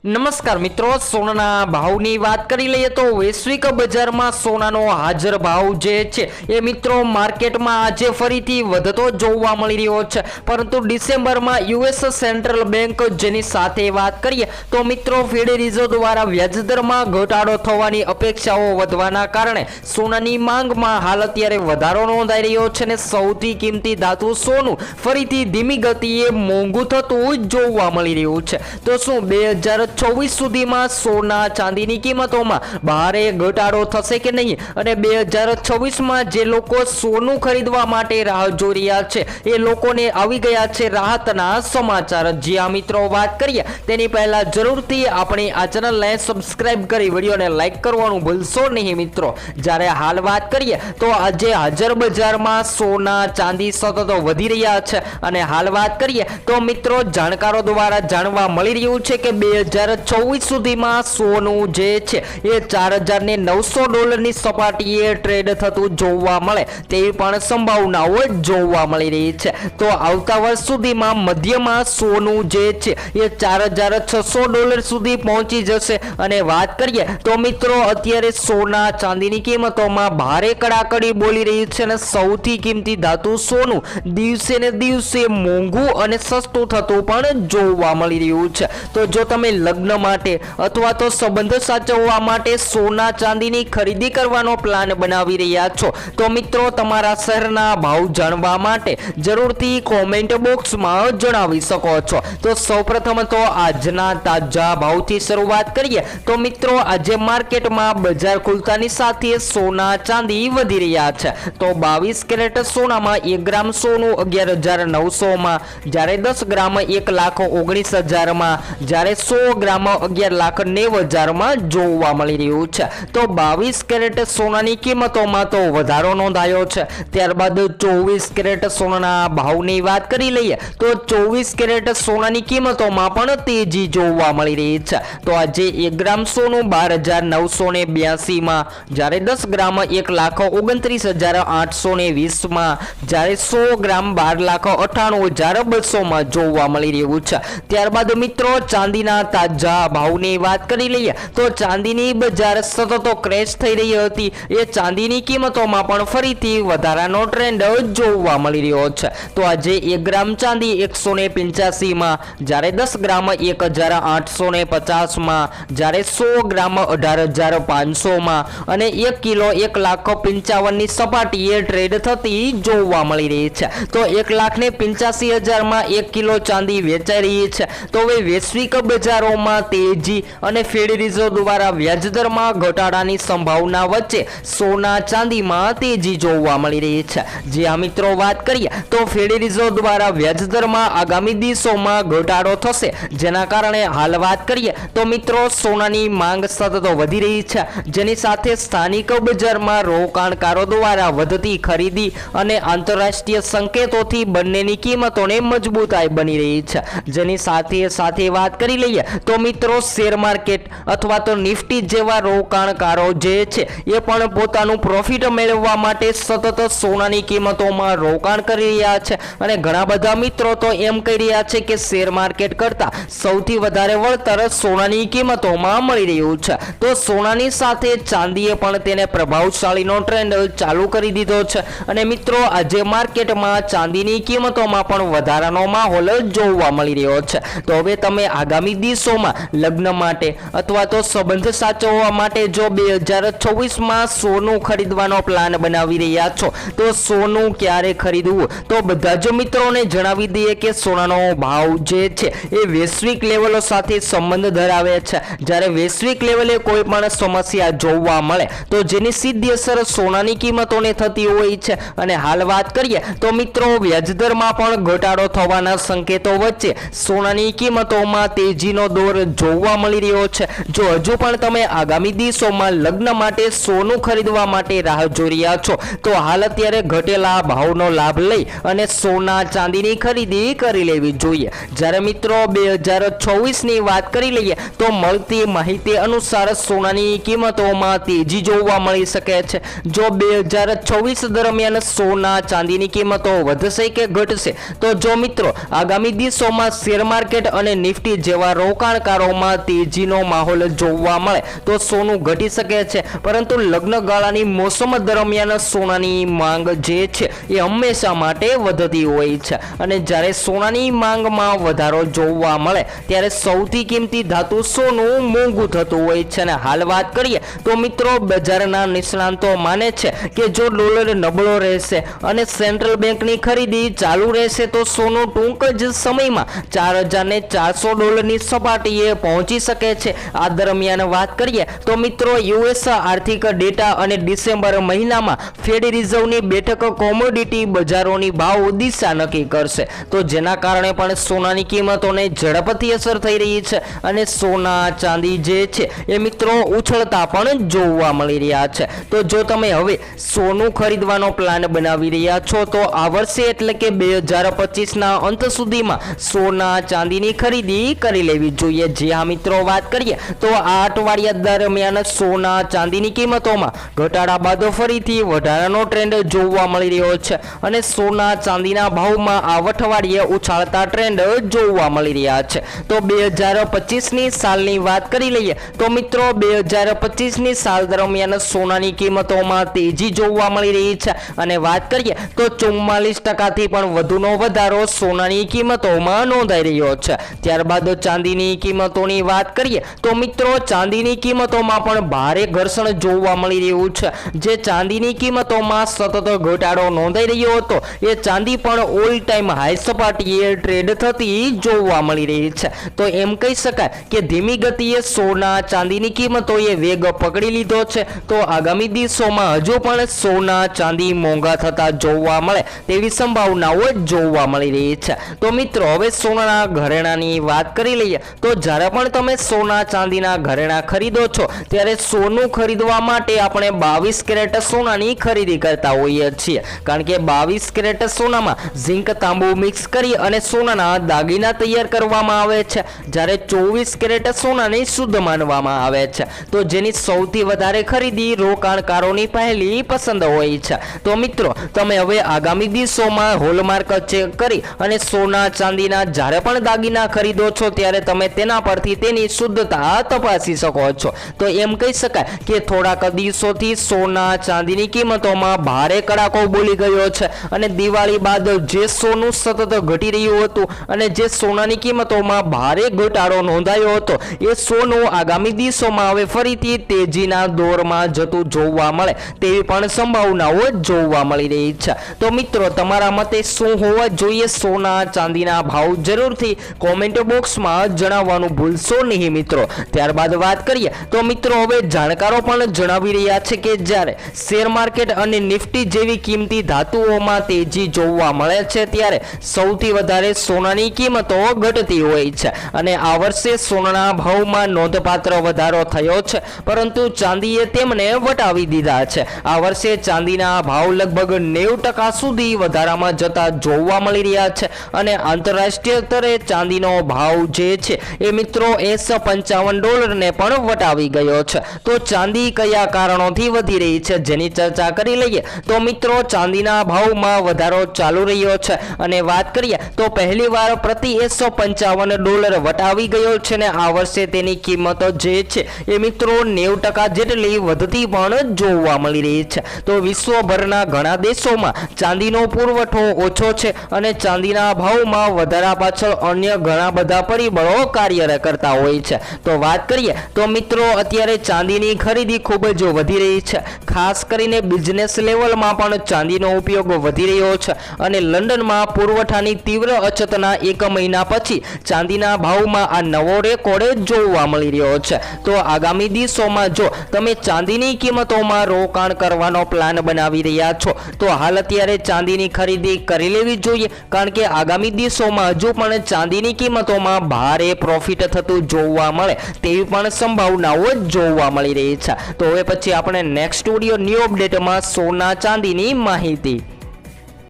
નમસ્કાર મિત્રો, સોનાના ભાવની વાત કરી લઈએ તો વૈશ્વિક બજારમાં સોનાનો હાજર ભાવ જે છે એ મિત્રો માર્કેટમાં આજે ફરીથી વધતો જોવા મળી રહ્યો છે। પરંતુ ડિસેમ્બરમાં યુએસ સેન્ટ્રલ બેંક જેની સાથે વાત કરીએ તો મિત્રો ફેડ રિઝર્વ દ્વારા વ્યાજદરમાં ઘટાડો થવાની અપેક્ષાઓ વધવાના કારણે સોનાની માંગમાં હાલ અત્યારે વધારો નોંધાઈ રહ્યો છે અને સૌથી કિંમતી ધાતુ સોનું ફરીથી ધીમી ગતિએ મોંઘું થતું જોવા મળી રહ્યું છે। તો શું 2024 સુધીમાં સોના ચાંદીની કિંમતોમાં ભારે ઘટાડો થશે કે નહીં, અને 2026માં જે લોકો સોનું ખરીદવા માટે રાહ જોઈ રહ્યા છે એ લોકોને આવી ગયા છે રાહતના સમાચાર। જી આ મિત્રો, વાત કરીએ તેની પહેલા જરૂરથી આપણી આ ચેનલને સબસ્ક્રાઇબ કરી વિડીયોને લાઈક કરવાનું ભૂલશો નહીં મિત્રો। જ્યારે હાલ વાત કરીએ તો આજે હાજર બજારમાં સોના ચાંદી સતત વધી રહ્યા છે અને હાલ વાત કરીએ તો મિત્રો જાણકારો દ્વારા જાણવા મળી રહ્યું છે કે 2024 સુધીમાં સોનું જે છે એ $4,900 સપાટીએ ટ્રેડ થતું જોવા મળે તેવી પણ સંભાવનાઓ જોવા મળી રહી છે। તો આવતા વર્ષ સુધીમાં મધ્યમાં સોનું જે છે એ $4,600 સુધી પહોંચી જશે। અને વાત કરીએ તો મિત્રો અત્યારે સોના ચાંદીની કિંમતોમાં ભારે કડાકડી બોલી રહી છે અને સૌથી કિંમતી ધાતુ સોનું દિવસે ને દિવસે મોંઘું અને સસ્તું થતું પણ જોવા મળી રહ્યું છે। તો જો તમે લગ્ન માટે અથવા તો સંબંધ સાચવવા માટે સોના ચાંદીની ખરીદી કરવાનો પ્લાન બનાવી રહ્યા છો તો મિત્રો તમારા શહેરના ભાવ જાણવા માટે જરૂરથી કોમેન્ટ બોક્સમાં જણાવી શકો છો। તો સૌપ્રથમ તો આજના તાજા ભાવથી શરૂઆત કરીએ તો મિત્રો આજે માર્કેટમાં બજાર ખુલતાની સાથે સોના ચાંદી વધી રહ્યા છે। તો 22 કેરેટ સોનામાં 1 ગ્રામ સોનું 11,900 જ્યારે 10 ગ્રામ 1,19,000 જ્યારે 100 ગ્રામ 11,90,000 જોવા મળી રહ્યું છે। તો 22 કેરેટ સોનાની કિંમતોમાં તો વધારો નોંધાયો છે। ત્યારબાદ 24 કેરેટ સોનાના ભાવની વાત કરી લઈએ તો 24 કેરેટ સોનાની કિંમતોમાં પણ તેજી જોવા મળી રહી છે। તો આજે 1 ગ્રામ સોનું 12,982 જ્યારે 10 ગ્રામ 1,29,820 જ્યારે 100 ગ્રામ 12,98,200 જોવા મળી રહ્યું છે। ત્યારબાદ મિત્રો ચાંદીના તાજા ભાવની વાત કરી લઈએ તો ચાંદીની બજાર સતત ક્રેશ થઈ રહી હતી એ ચાંદીની કિંમતોમાં પણ ફરીથી વધારાનો ટ્રેન્ડ જોવા મળી રહ્યો છે। તો આજે 1 ગ્રામ ચાંદી 185 જ્યારે 10 ગ્રામ 1,850 જ્યારે 100 ગ્રામ 18,500 અને 1 કિલો 1,55,000 ની સપાટીએ ટ્રેડ થતી જોવા મળી રહી છે। તો 1,85,000 1 કિલો ચાંદી વેચાઈ રહી છે। તો હવે વૈશ્વિક બજારોમાં તેજી અને ફેડ રિઝર્વ દ્વારા વ્યાજદરમાં ઘટાડાની સંભાવના વચ્ચે સોના ચાંદીમાં તેજી જોવા મળી રહી છે। જે આ મિત્રો વાત કરીએ તો ફેડ રિઝર્વ દ્વારા વ્યાજદરમાં આગામી દિવસોમાં ઘટાડો થશે, જેના કારણે હાલ વાત કરીએ તો મિત્રો સોનાની માંગ સતત વધી રહી છે, જેની સાથે સ્થાનિક બજારમાં રોકાણકારો દ્વારા વધતી ખરીદી અને આંતરરાષ્ટ્રીય સંકેતોથી બંનેની કિંમતોને મજબૂતાઈ બની રહી છે। જેની સાથે વાત કરી લઈએ તો મિત્રો શેર માર્કેટ અથવા તો નિફ્ટી જેવા રોકાણકારો જે છે એ પણ પોતાનું પ્રોફિટ મેળવવા માટે સતત સોનાની કિંમતોમાં રોકાણ કરી રહ્યા છે અને ઘણા બધા મિત્રો તો એમ કહી રહ્યા છે કે શેર માર્કેટ કરતા સૌથી વધારે વળતર સોનાની કિંમતોમાં મળી રહ્યું છે। તો સોનાની સાથે ચાંદીએ પણ તેને પ્રભાવશાળીનો ટ્રેન્ડ ચાલુ કરી દીધો છે અને મિત્રો આજે માર્કેટમાં ચાંદીની કિંમતોમાં પણ વધારાનો માહોલ જોવા મળી રહ્યો છે। તો હવે તમે આગામી દિવસોમાં લગ્ન માટે અથવા તો સંબંધ સાચવવા માટે જો 2024માં સોનું ખરીદવાનો પ્લાન બનાવી રહ્યા છો તો સોનું ક્યારે ખરીદવું, તો બધા જ મિત્રોને જણાવી દઈએ કે સોનાનો ભાવ જે છે એ વૈશ્વિક લેવલો સાથે સંબંધ ધરાવે છે। જ્યારે વૈશ્વિક લેવલે કોઈ પણ સમસ્યા જોવા મળે તો જેની સીધી અસર સોનાની કિંમતોને થતી હોય છે। અને હાલ વાત કરીએ તો મિત્રો વ્યાજદરમાં પણ ઘટાડો થવાના સંકેતો વચ્ચે સોનાની કિંમતોમાં તેજીનો દોર જોવા મળી રહ્યો છે। જો હજુ પણ તમે આગામી દિવસોમાં લગ્ન માટે સોનું ખરીદવા માટે રાહ જોઈ રહ્યા છો તો હાલ અત્યારે ઘટેલા ભાવનો લાભ લઈ અને સોના ચાંદીની ખરીદી કરી લેવી જોઈએ। જ્યારે મિત્રો 2024ની વાત કરી લઈએ તો મળતી માહિતી અનુસાર સોનાની કિંમતોમાં તેજી જોવા મળી શકે છે। જો 2024 દરમિયાન સોના ચાંદીની કિંમતો વધશે કે ઘટશે, તો જો મિત્રો આગામી દિવસોમાં શેર માર્કેટ અને નિફ્ટી જેવા રોકાણ રોકાણકારોમાં તેજીનો માહોલ જોવા મળે તો સોનું ઘટી શકે છે, પરંતુ લગ્ન ગાળાની મોસમ દરમિયાન સોનાની માંગ જે છે એ હંમેશા માટે વધતી હોય છે અને જ્યારે સોનાની માંગમાં વધારો જોવા મળે ત્યારે સૌથી કિંમતી ધાતુ સોનું મોંઘું થતું હોય છે. અને હાલ વાત કરીએ તો મિત્રો બજારના નિષ્ણાંતો માને છે કે જો ડોલર નબળો રહેશે અને સેન્ટ્રલ બેંકની ખરીદી ચાલુ રહેશે તો સોનું ટૂંક જ સમયમાં $4,400 સપાટીએ પહોંચી શકે છે. આ દરમિયાન વાત કરીએ તો મિત્રો યુએસ આર્થિક ડેટા અને ડિસેમ્બર મહિનામાં ફેડ રિઝર્વની બેઠક કોમોડિટી બજારોની ભાવ દિશા નક્કી કરશે, તો જેના કારણે પણ સોનાની કિંમતોને ઝડપથી અસર થઈ રહી છે અને સોના ચાંદી જે છે એ મિત્રો ઉછળતા પણ જોવા મળી રહ્યા છે. તો જો તમે હવે સોનું ખરીદવાનો પ્લાન બનાવી રહ્યા છો તો આ વર્ષે એટલે કે 2025ના અંત સુધીમાં સોના ચાંદીની ખરીદી કરી લેવી જોઈએ. જે હા મિત્રો વાત કરીએ તો આ અઠવાડિયા દરમિયાન સોના ચાંદીની કિંમતોમાં ઘટાડા બાદ ફરીથી વધારાનો ટ્રેન્ડ જોવા મળી રહ્યો છે અને સોના ચાંદીના ભાવમાં આ અઠવાડિયે ઉછાળતા ટ્રેન્ડ જોવા મળી રહ્યા છે. તો 2025ની સાલની વાત કરી લઈએ તો મિત્રો 2025ની સાલ દરમિયાન સોનાની કિંમતોમાં તેજી જોવા મળી રહી છે અને વાત કરીએ તો 44% પણ વધુનો વધારો સોનાની કિંમતોમાં નોંધાઈ રહ્યો છે. ત્યારબાદ ચાંદીની કિંમતોની વાત કરીએ તો મિત્રો ચાંદીની કિંમતોમાં પણ ભારે ઘર્ષણ જોવા મળી રહ્યું છે. જે ચાંદીની કિંમતોમાં સતત ઘટાડો નોંધાઈ રહ્યો હતો એ ચાંદી પણ ઓલ ટાઈમ હાઈ સપાટીએ ટ્રેડ થતી જોવા મળી રહી છે. તો એમ કહી શકાય કે ધીમી ગતિએ સોના ચાંદીની કિંમતોએ વેગ પકડી લીધો છે. તો આગામી દિવસોમાં હજુ પણ સોના ચાંદી મોંઘા થતા જોવા મળે તેવી સંભાવનાઓ જોવા મળી રહી છે. તો મિત્રો હવે સોનાના ઘરેણાની વાત કરી લઈએ તો જ્યારે પણ તમે સોના ચાંદીના ઘરેણા ખરીદો છો ત્યારે સોનું ખરીદવા માટે આપણે 22 કેરેટ સોનાની ખરીદી કરતા હોઈએ છીએ, કારણ કે 22 કેરેટ સોનામાં ઝીંક તાંબુ મિક્સ કરી અને સોનાના દાગીના તૈયાર કરવામાં આવે છે, જ્યારે 24 કેરેટ સોનાને શુદ્ધ માનવામાં આવે છે. તો જેની સૌથી વધારે ખરીદી રોકાણકારોની પહેલી પસંદ હોય છે. તો મિત્રો તમે હવે આગામી દિવસોમાં હોલમાર્ક ચેક કરી અને સોના ચાંદીના જ્યારે પણ દાગીના ખરીદો છો ત્યારે તમે તેના પરથી તેની શુદ્ધતા તપાસી શકો છો. તો એમ કહી શકાય કે થોડાક દિવસોથી સોના ચાંદીની કિંમતોમાં ભારે કડાકો બોલી ગયો છે અને દિવાળી બાદ જે સોનું સતત ઘટી રહ્યું હતું અને જે સોનાની કિંમતોમાં ભારે ઘટાડો નોંધાયો હતો એ સોનું આગામી દિવસોમાં હવે ફરીથી તેજીના દોરમાં જતું જોવા મળે તેવી પણ સંભાવનાઓ જોવા મળી રહી છે. તો મિત્રો તમારા મતે શું હોવા જોઈએ સોના ચાંદીના ભાવ જરૂરથી કોમેન્ટ બોક્સમાં જણાવવાનું ભૂલશો નહીં મિત્રો. ત્યારબાદ વાત કરીએ તો મિત્રો હવે જાણકારો પણ જણાવી રહ્યા છે કે જ્યારે શેર માર્કેટ અને નિફ્ટી જેવી કિંમતી ધાતુઓમાં તેજી જોવા મળે છે ત્યારે સૌથી વધારે સોનાની કિંમતો ઘટતી હોય છે અને આ વર્ષે સોનાના ભાવમાં નોંધપાત્ર વધારો થયો છે, પરંતુ ચાંદીએ તેમને વટાવી દીધા છે. આ વર્ષે ચાંદીના ભાવ લગભગ 90% સુધી વધારામાં જતા જોવા મળી રહ્યા છે અને આંતરરાષ્ટ્રીય સ્તરે ચાંદીનો ભાવ જે છે એ મિત્રો $55 ને પણ વટાવી ગયો છે. તો ચાંદી કયા કારણોથી વધી રહી છે જેની ચર્ચા કરી લઈએ તો મિત્રો ચાંદીના ભાવમાં વધારો ચાલુ રહ્યો છે અને વાત કરીએ તો પહેલીવાર પ્રતિ $155 વટાવી ગયો છે ને આ વર્ષે તેની કિંમતો જે છે એ મિત્રો 90% જેટલી વધતી પણ જોવા મળી રહી છે. તો વિશ્વભરના ઘણા દેશોમાં ચાંદીનો પુરવઠો ઓછો છે અને ચાંદીના ભાવમાં વધારા પાછળ અન્ય ઘણા બધા પરિબળો કાર્ય કરતા હોય છે. તો વાત કરીએ તો મિત્રો અત્યારે ચાંદીની ખરીદી ખૂબ જ વધી રહી છે, ખાસ કરીને બિઝનેસ લેવલમાં પણ ચાંદીનો ઉપયોગ વધી રહ્યો છે અને લંડનમાં પુરવઠાની તીવ્ર અછતના 1 મહિના પછી ચાંદીના ભાવમાં આ નવો રેકોર્ડ જોવા મળી રહ્યો છે. તો આગામી દિવસોમાં જો તમે ચાંદીની કિંમતોમાં રોકાણ કરવાનો પ્લાન બનાવી રહ્યા છો તો હાલ અત્યારે ચાંદીની ખરીદી કરી લેવી જોઈએ, કારણ કે આગામી દિવસોમાં હજુ પણ ચાંદીની કિંમતોમાં ભારે પ્રોફિટ થતું જોવા મળે તેવી પણ સંભાવનાઓ જોવા મળી રહી છે. તો હવે પછી આપણે નેક્સ્ટ વિડિયો ન્યૂ અપડેટમાં સોના ચાંદીની માહિતી